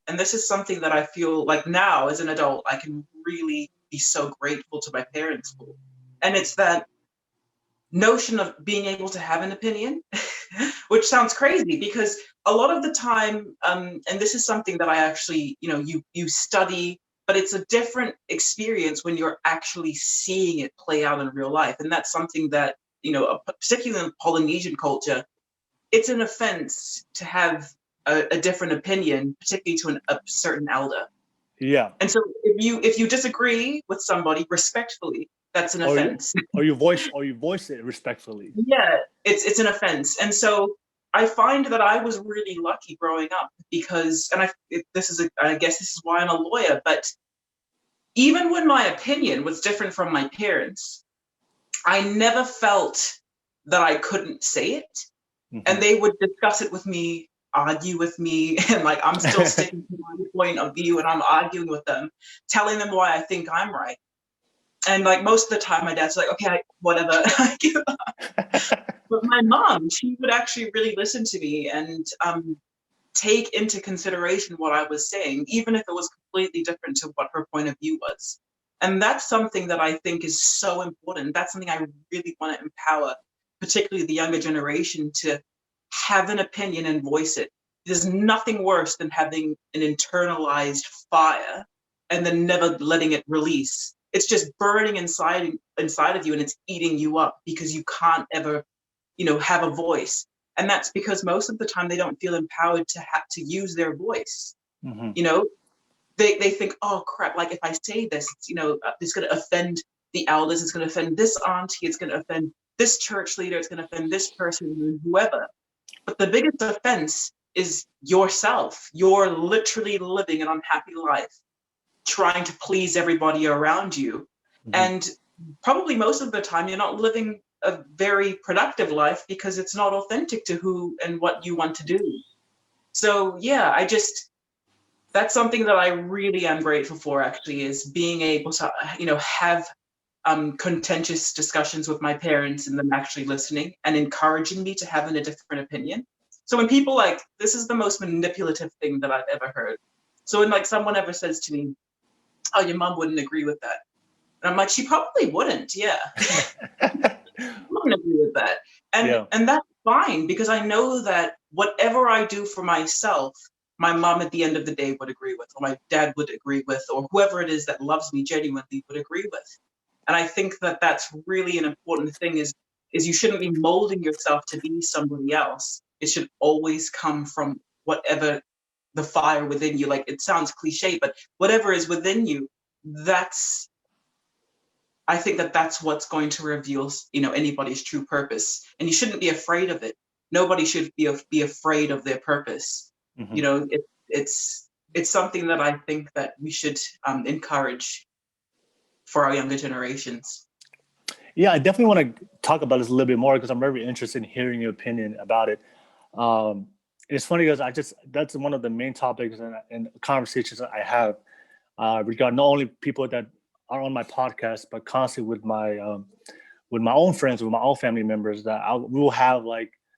and this is something that I feel like now as an adult, I can really be so grateful to my parents for. And it's that notion of being able to have an opinion, which sounds crazy because a lot of the time, and this is something that I actually, you study, but it's a different experience when you're actually seeing it play out in real life. And that's something that, particularly in Polynesian culture, it's an offense to have a different opinion, particularly to a certain elder. Yeah. And so if you disagree with somebody respectfully, that's an offense. Or you voice it respectfully. Yeah, it's an offense. And so I find that I was really lucky growing up because, and I guess this is why I'm a lawyer, but even when my opinion was different from my parents, I never felt that I couldn't say it. Mm-hmm. And they would discuss it with me, argue with me, and like I'm still sticking to my point of view and I'm arguing with them, telling them why I think I'm right. And like most of the time, my dad's like, okay, whatever, I give up. But my mom, she would actually really listen to me and take into consideration what I was saying, even if it was completely different to what her point of view was. And that's something that I think is so important. That's something I really want to empower, particularly the younger generation, to have an opinion and voice it. There's nothing worse than having an internalized fire and then never letting it release. It's just burning inside of you and it's eating you up because you can't ever, have a voice. And that's because most of the time they don't feel empowered to have to use their voice. Mm-hmm. They think, oh crap, like if I say this, it's going to offend the elders, it's going to offend this auntie, it's going to offend this church leader, it's going to offend this person, whoever. But the biggest offense is yourself. You're literally living an unhappy life, trying to please everybody around you. Mm-hmm. And probably most of the time you're not living a very productive life because it's not authentic to who and what you want to do. So yeah, that's something that I really am grateful for, actually, is being able to, have contentious discussions with my parents and them actually listening and encouraging me to have a different opinion. So when people this is the most manipulative thing that I've ever heard. So when someone ever says to me, oh, your mom wouldn't agree with that. And I'm like, she probably wouldn't, yeah. Wouldn't agree with that. And that's fine, because I know that whatever I do for myself, my mom at the end of the day would agree with, or my dad would agree with, or whoever it is that loves me genuinely would agree with. And I think that that's really an important thing is you shouldn't be molding yourself to be somebody else. It should always come from whatever the fire within you, it sounds cliche, but whatever is within you, I think that's what's going to reveal, anybody's true purpose. And you shouldn't be afraid of it. Nobody should be afraid of their purpose. Mm-hmm. It's something that I think that we should encourage for our younger generations. Yeah, I definitely want to talk about this a little bit more because I'm very interested in hearing your opinion about it. It's funny because that's one of the main topics and conversations that I have regarding not only people that are on my podcast, but constantly with my own friends, with my own family members, that we will have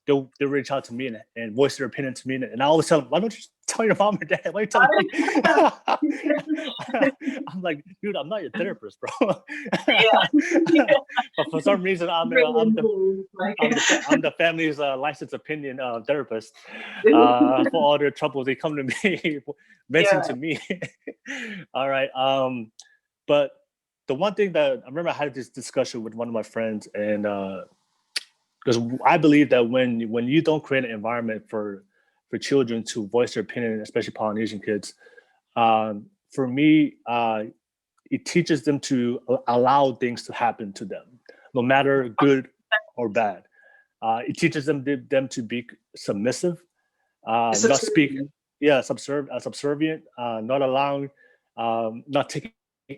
they'll reach out to me and voice their opinion to me, and I always tell them, why don't you tell your mom or dad? Why don't you tell them? I'm like, dude, I'm not your therapist, bro. But for some reason, I'm the family's licensed opinion therapist. For all their troubles, they come to me, mention to me. All right. But the one thing that I remember, I had this discussion with one of my friends, and because I believe that when you don't create an environment for children to voice their opinion, especially Polynesian kids, for me, it teaches them to allow things to happen to them, no matter good or bad. It teaches them to be submissive, not speak, subservient, not allowing, not taking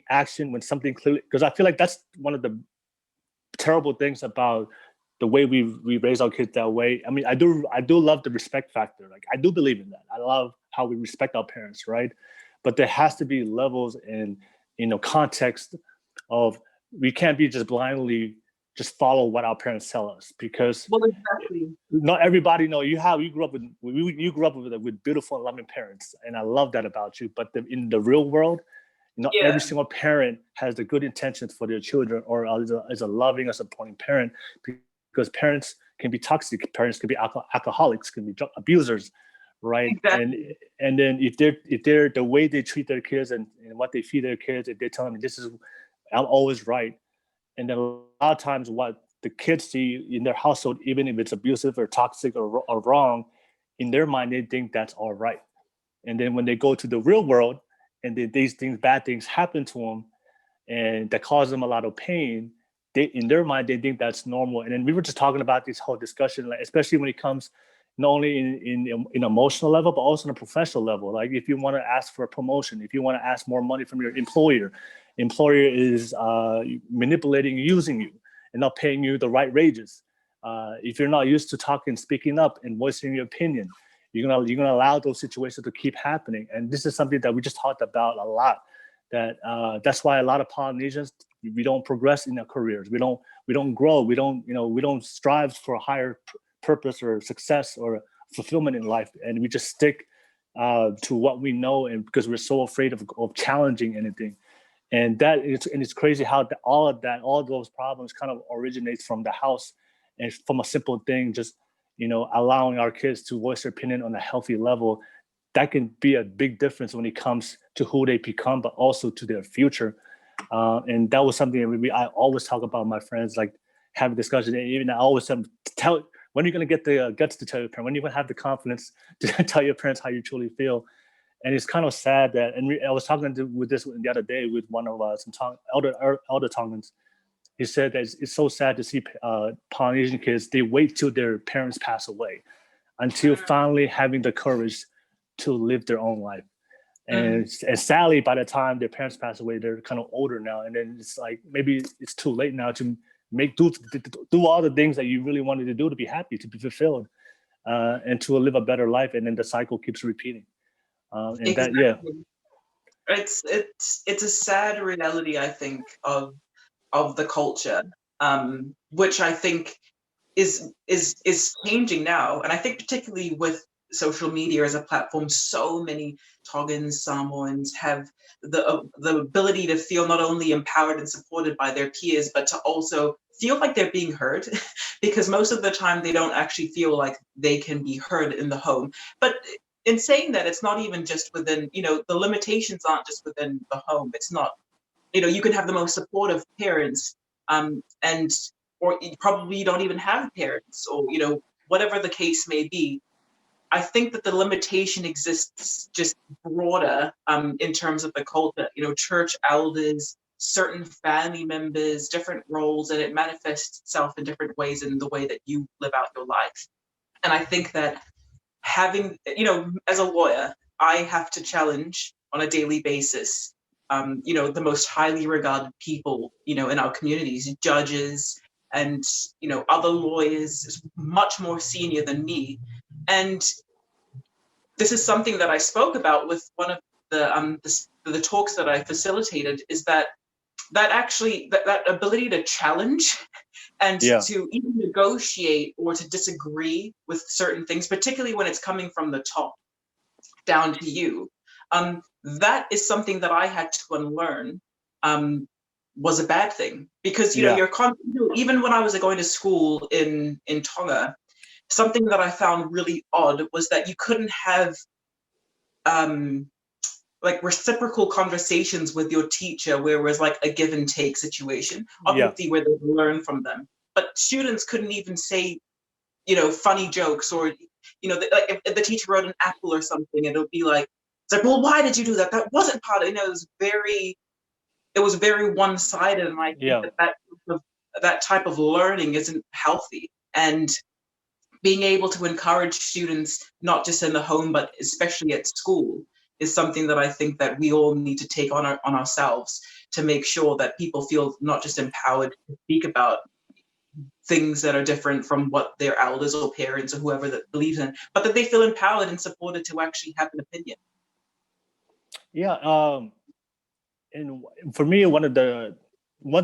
action when something clearly, because I feel like that's one of the terrible things about the way we raise our kids that way. I mean, I do love the respect factor. I do believe in that. I love how we respect our parents, right? But there has to be levels and context of, we can't be just blindly just follow what our parents tell us, because exactly. not everybody know you grew up with beautiful and loving parents, and I love that about you. But in the real world, not every single parent has the good intentions for their children, or is a loving or supporting parent, because parents can be toxic, parents can be alcoholics, can be drug abusers, right? Exactly. And then if they're the way they treat their kids and what they feed their kids, if they tell them I'm always right, and then a lot of times what the kids see in their household, even if it's abusive or toxic or wrong, in their mind they think that's all right. And then when they go to the real world and then bad things happen to them, and that cause them a lot of pain, in their mind they think that's normal. And then we were just talking about this whole discussion, like especially when it comes not only in emotional level, but also on a professional level. Like if you want to ask for a promotion, if you want to ask more money from your employer is manipulating, using you, and not paying you the right wages. If you're not used to talking, speaking up, and voicing your opinion, you're gonna allow those situations to keep happening. And this is something that we just talked about a lot. That's why a lot of Polynesians, we don't progress in our careers. We don't grow. We don't strive for a higher purpose or success or fulfillment in life, and we just stick to what we know, and because we're so afraid of challenging anything. And it's crazy how all those problems kind of originates from the house, and from a simple thing, just allowing our kids to voice their opinion on a healthy level. That can be a big difference when it comes to who they become, but also to their future. And that was something that I always talk about with my friends, like have a discussion. And even I always tell, when are you going to get the guts to tell your parents? When are you going to have the confidence to tell your parents how you truly feel? And it's kind of sad that, and I was talking with this the other day with one of some elder Tongans. He said that it's so sad to see Polynesian kids, they wait till their parents pass away until finally having the courage to live their own life. And sadly, by the time their parents pass away, they're kind of older now. And then it's like, maybe it's too late now to do all the things that you really wanted to do, to be happy, to be fulfilled, and to live a better life. And then the cycle keeps repeating. And exactly. It's a sad reality, I think, of the culture, which I think is changing now. And I think particularly with social media as a platform, so many Tongans, Samoans have the ability to feel not only empowered and supported by their peers, but to also feel like they're being heard, because most of the time they don't actually feel like they can be heard in the home. But in saying that, it's not even just within, the limitations aren't just within the home. It's not, you can have the most supportive parents, or probably you don't even have parents, or whatever the case may be. I think that the limitation exists just broader, in terms of the culture, church elders, certain family members, different roles, and it manifests itself in different ways in the way that you live out your life. And I think that having, as a lawyer, I have to challenge on a daily basis, the most highly regarded people, in our communities, judges and, other lawyers much more senior than me. And this is something that I spoke about with one of the talks that I facilitated, is that ability to challenge and to even negotiate or to disagree with certain things, particularly when it's coming from the top down to you. That is something that I had to unlearn, was a bad thing, because even when I was going to school in Tonga, something that I found really odd was that you couldn't have like reciprocal conversations with your teacher where it was like a give and take situation, obviously where they learn from them. But students couldn't even say, funny jokes, or, like if the teacher wrote an apple or something, it would be like, it's like, well, why did you do that? That wasn't part of it. It was very one-sided. And I think that type of learning isn't healthy. And being able to encourage students, not just in the home, but especially at school, is something that I think that we all need to take on ourselves, to make sure that people feel not just empowered to speak about things that are different from what their elders or parents or whoever that believes in, but that they feel empowered and supported to actually have an opinion. And for me, one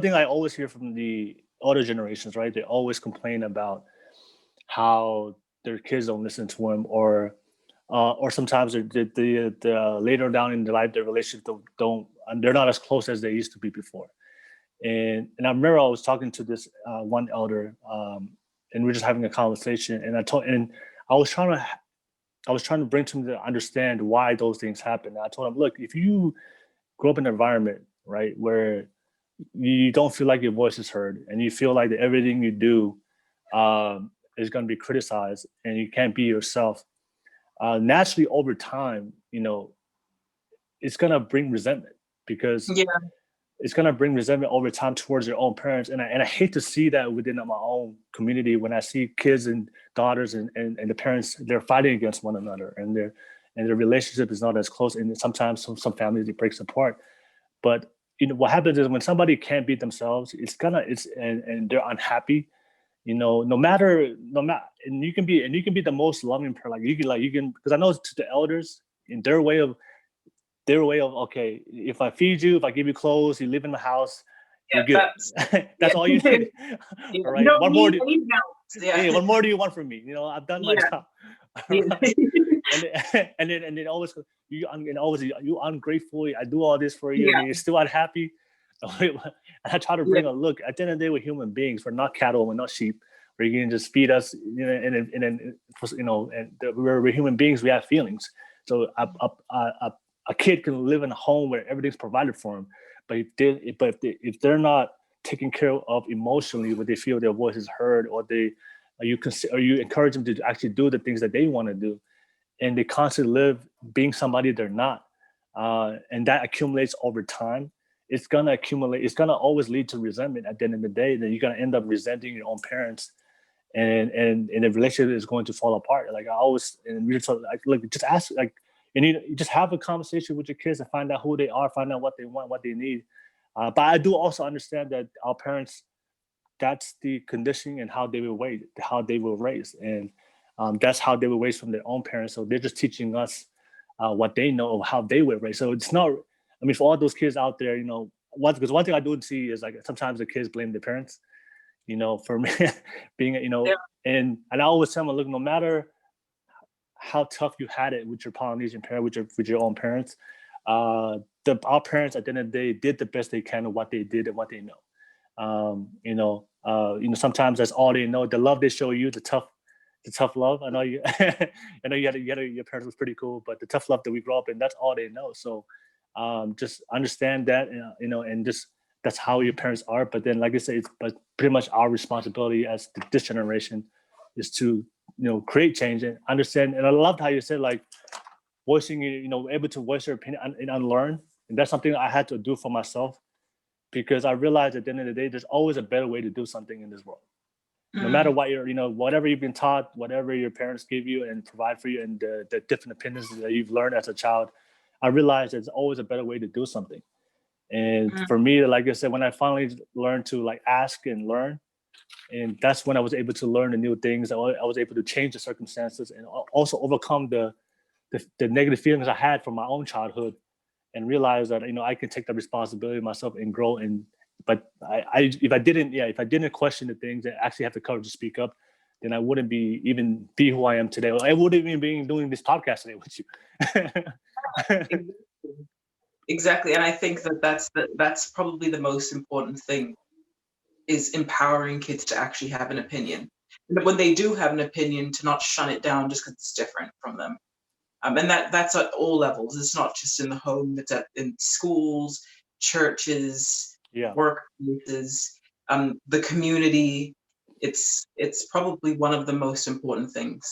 thing I always hear from the older generations, right? They always complain about how their kids don't listen to them, or sometimes the later down in their life, their relationship don't and they're not as close as they used to be before. And I remember I was talking to this one elder, and we are just having a conversation, and I was trying to bring to him to understand why those things happen. And I told him, look, if you grow up in an environment, right, where you don't feel like your voice is heard, and you feel like that everything you do is going to be criticized, and you can't be yourself, naturally over time, it's going to bring resentment, because it's going to bring resentment over time towards your own parents. And I hate to see that within my own community, when I see kids and daughters and the parents, they're fighting against one another, and their relationship is not as close. And sometimes some families, it breaks apart. But what happens is when somebody can't be themselves, and they're unhappy, no matter, and you can be the most loving person. You can, because I know to the elders, in their way of, okay, if I feed you, if I give you clothes, you live in the house, you're good. That's all you need. All right. What more do you want from me? I've done my job. And then always you ungrateful. I do all this for you, and you're still unhappy. And I try to bring a look. At the end of the day, we're human beings. We're not cattle. We're not sheep. Where you can just feed us, and we're human beings. We have feelings. So a kid can live in a home where everything's provided for them, but if they're not taken care of emotionally, where they feel their voice is heard, or you encourage them to actually do the things that they want to do, and they constantly live being somebody they're not, and that accumulates over time. It's gonna accumulate. It's gonna always lead to resentment. At the end of the day, then you're gonna end up resenting your own parents, and the relationship is going to fall apart. Like I always, and we talk, like just ask, like, you just have a conversation with your kids and find out who they are, find out what they want, what they need. But I do also understand that our parents, that's the conditioning and how they were raised, and that's how they were raised from their own parents. So they're just teaching us what they know of how they were raised. So it's not. I mean, for all those kids out there, because one thing I do see is, like, sometimes the kids blame their parents. For me, being, and I always tell them, look, no matter how tough you had it with your Polynesian parents, with your own parents, our parents at the end of the day did the best they can of what they did and what they know. Sometimes that's all they know. The love they show you, the tough love. I know you. I know you had your parents was pretty cool, but the tough love that we grew up in, that's all they know. So just understand that, and just that's how your parents are. But then, like I said, but pretty much our responsibility as this generation is to create change and understand. And I loved how you said, like, voicing, able to voice your opinion and unlearn. And that's something I had to do for myself, because I realized at the end of the day, there's always a better way to do something in this world. No matter what whatever you've been taught, whatever your parents give you and provide for you, and the different opinions that you've learned as a child, I realized there's always a better way to do something. And for me, like I said, when I finally learned to, like, ask and learn, and that's when I was able to learn the new things. I was able to change the circumstances and also overcome the negative feelings I had from my own childhood, and realize that I can take the responsibility myself and grow. But if I didn't question the things and actually have the courage to speak up, then I wouldn't be who I am today. I wouldn't even be doing this podcast today with you. Exactly. And I think that's probably the most important thing, is empowering kids to actually have an opinion. And when they do have an opinion, to not shun it down just because it's different from them. And that's at all levels. It's not just in the home, it's in schools, churches, workplaces, the community. It's probably one of the most important things.